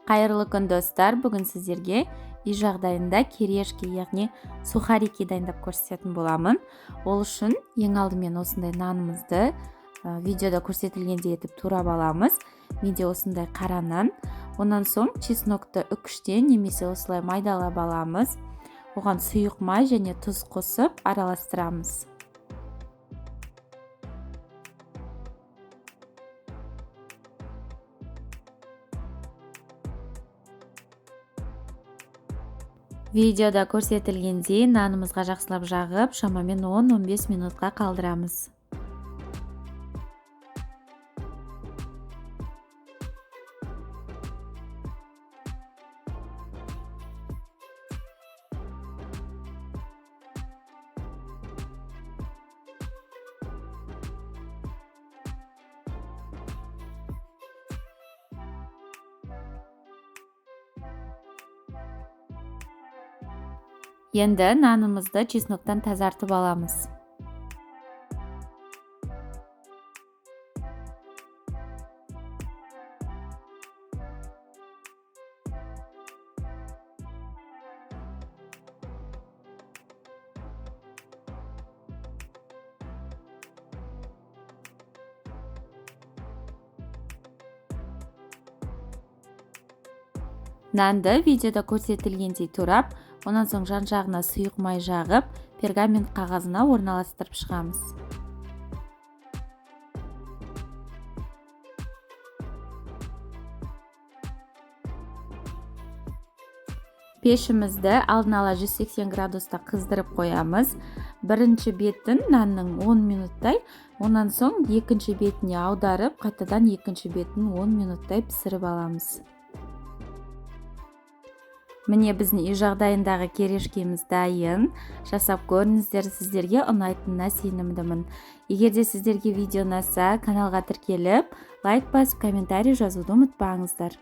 Қайырлы күн достар, бүгін сіздерге үй жағдайында керешки, яғни сухарики дайындап көрсететін боламын. Ол үшін ең алдымен осындай нанымызды видеода көрсетілгендей етіп турап аламыз. Менде осындай қара нан. Онан соң чеснокты үкіштен немесе осылай майдалап аламыз. Оған сұйық май және тұз қосып араластырамыз. Видеода көрсетілгендей нанымызға жақсылап жағып, шамамен 10-15 минутқа қалдырамыз. Енді нанымызды чесноктан тазартып аламыз. Нанды видеода көрсетілгендей турап, онан соң жан-жағына сұйық май жағып, пергамент қағазына орналастырып шығамыз. Пешімізді алдын ала 180 градуста қыздырып қоямыз. Бірінші бетін нанның 10 минуттай, онан соң екінші бетіне аударып, қайтадан екінші бетін 10 минуттай пісіріп аламыз. Міне біздің үй жағдайындағы керешкеміз дайын. Жасап көріңіздер, сіздерге ұнайтынына сенімдімін. Егер де сіздерге видео ұнаса, каналға тіркеліп, лайк басып, комментарий жазуды ұмытпаңыздар.